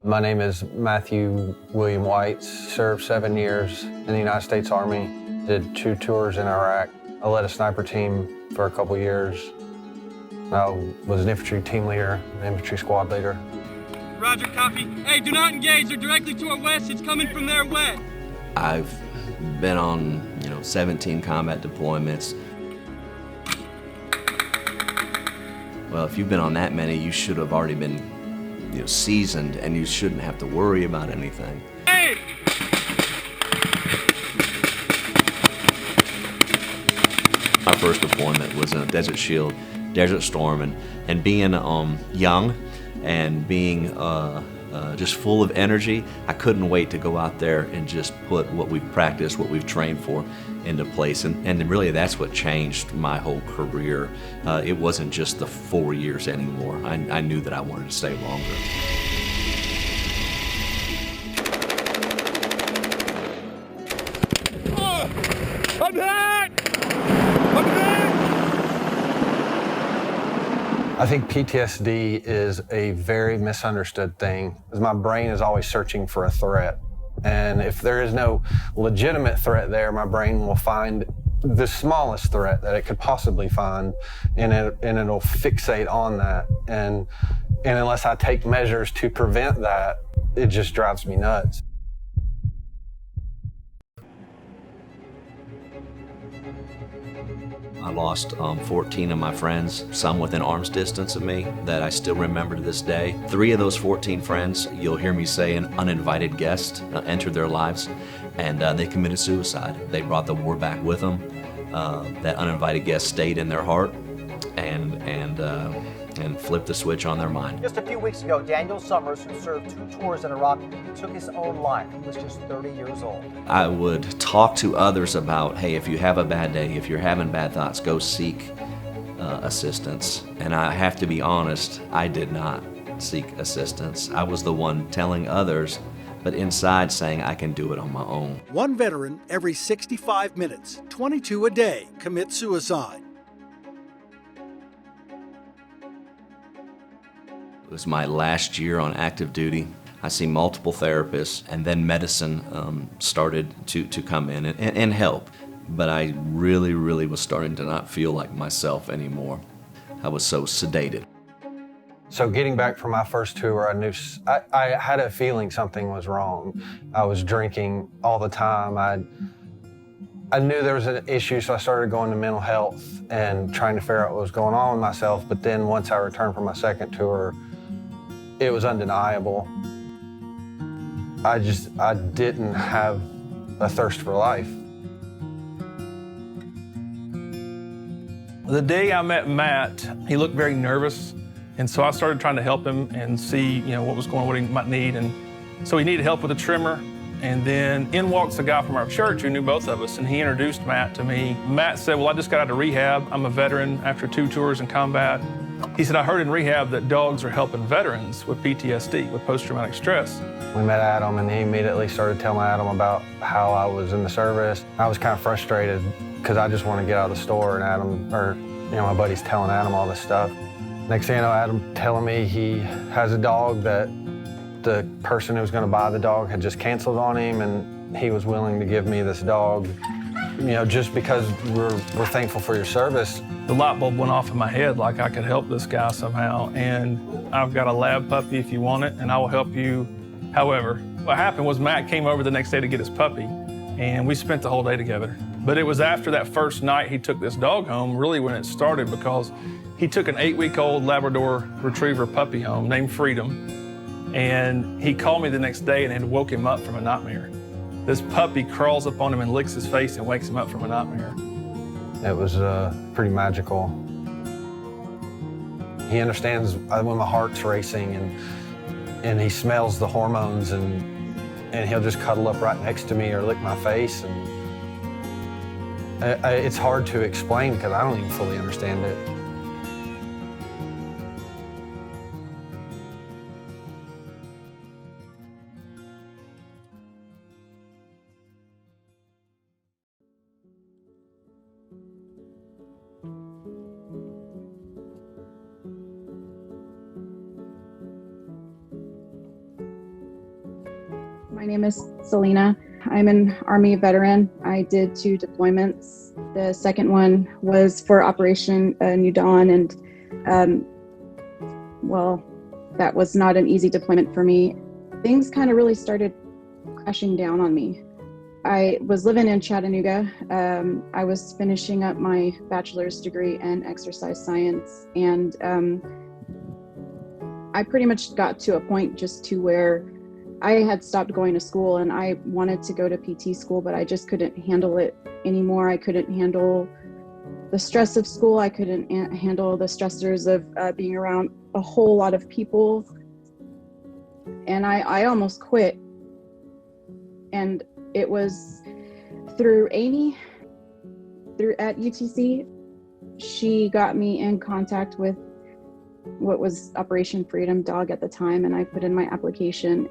My name is Matthew William White. Served 7 years in the United States Army. Did 2 tours in Iraq. I led a sniper team for a couple years. I was an infantry team leader, an infantry squad leader. Roger, copy. Hey, do not engage. They're directly to our west. It's coming from their west. I've been on, 17 combat deployments. Well, if you've been on that many, you should have already been, seasoned, and you shouldn't have to worry about anything. Hey! My first deployment was in Desert Shield, Desert Storm, and being young and being just full of energy, I couldn't wait to go out there and just put what we've practiced, what we've trained for into place. And really that's what changed my whole career. It wasn't just the 4 years anymore. I knew that I wanted to stay longer. I'm hit! I'm hit! I think PTSD is a very misunderstood thing, because my brain is always searching for a threat. And if there is no legitimate threat there, my brain will find the smallest threat that it could possibly find, and it'll fixate on that. And unless I take measures to prevent that, it just drives me nuts. I lost 14 of my friends, some within arm's distance of me, that I still remember to this day. 3 of those 14 friends, you'll hear me say, an uninvited guest entered their lives, and they committed suicide. They brought the war back with them. That uninvited guest stayed in their heart and flipped the switch on their mind. Just a few weeks ago, Daniel Summers, who served 2 tours in Iraq, took his own life. He was just 30 years old. I would talk to others about, hey, if you have a bad day, if you're having bad thoughts, go seek assistance. And I have to be honest, I did not seek assistance. I was the one telling others, but inside saying I can do it on my own. One veteran every 65 minutes, 22 a day, commit suicide. It was my last year on active duty. I see multiple therapists, and then medicine started to come in and help. But I really was starting to not feel like myself anymore. I was so sedated. So getting back from my first tour, I had a feeling something was wrong. I was drinking all the time. I knew there was an issue, so I started going to mental health and trying to figure out what was going on with myself. But then once I returned from my second tour, it was undeniable. I didn't have a thirst for life. The day I met Matt, he looked very nervous, and so I started trying to help him and see, what was going on, what he might need. And so he needed help with a trimmer, and then in walks a guy from our church who knew both of us, and he introduced Matt to me. Matt said, well, I just got out of rehab. I'm a veteran after 2 tours in combat. He said, I heard in rehab that dogs are helping veterans with PTSD, with post-traumatic stress. We met Adam, and he immediately started telling Adam about how I was in the service. I was kind of frustrated because I just wanted to get out of the store, and my buddy's telling Adam all this stuff. Next thing you know, Adam telling me he has a dog that the person who was going to buy the dog had just canceled on him, and he was willing to give me this dog, just because we're thankful for your service. The light bulb went off in my head, like I could help this guy somehow. And I've got a lab puppy if you want it, and I will help you. However, what happened was Matt came over the next day to get his puppy, and we spent the whole day together. But it was after that first night he took this dog home, really when it started, because he took an 8-week-old Labrador Retriever puppy home named Freedom. And he called me the next day and it woke him up from a nightmare. This puppy crawls up on him and licks his face and wakes him up from a nightmare. It was pretty magical. He understands when my heart's racing, and he smells the hormones, and he'll just cuddle up right next to me or lick my face. And it's hard to explain because I don't even fully understand it. My name is Selena. I'm an Army veteran. I did 2 deployments. The second one was for Operation New Dawn, and well, that was not an easy deployment for me. Things kind of really started crashing down on me. I was living in Chattanooga. I was finishing up my bachelor's degree in exercise science, and I pretty much got to a point just to where I had stopped going to school, and I wanted to go to PT school, but I just couldn't handle it anymore. I couldn't handle the stress of school. I couldn't handle the stressors of being around a whole lot of people. And I almost quit. And it was through Amy, at UTC. She got me in contact with what was Operation Freedom Dog at the time, and I put in my application.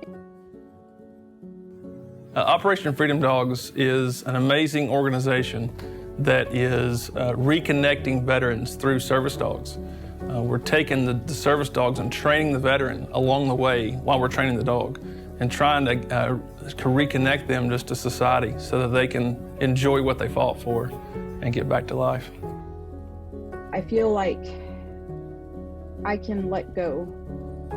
Operation Freedom Dogs is an amazing organization that is reconnecting veterans through service dogs. We're taking the service dogs and training the veteran along the way while we're training the dog, and trying to reconnect them just to society so that they can enjoy what they fought for and get back to life. I feel like I can let go.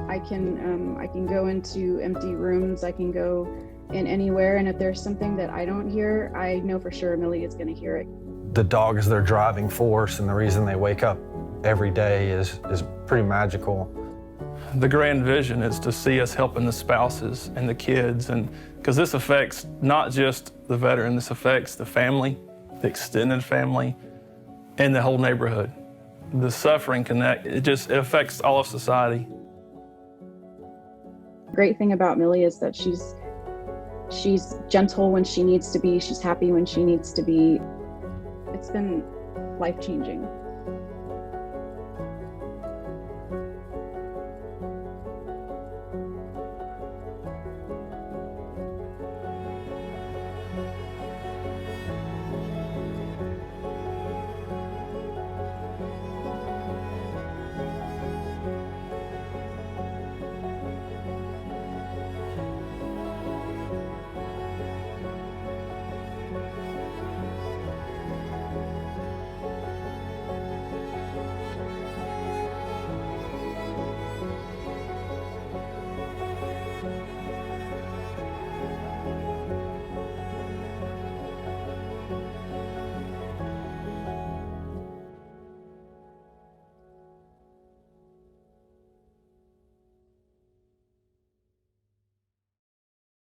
I can go into empty rooms. I can go in anywhere, and if there's something that I don't hear, I know for sure Millie is going to hear it. The dog is their driving force, and the reason they wake up every day is pretty magical. The grand vision is to see us helping the spouses and the kids, and because this affects not just the veteran, this affects the family, the extended family, and the whole neighborhood. The suffering it affects all of society. The great thing about Millie is that she's gentle when she needs to be, she's happy when she needs to be. It's been life-changing.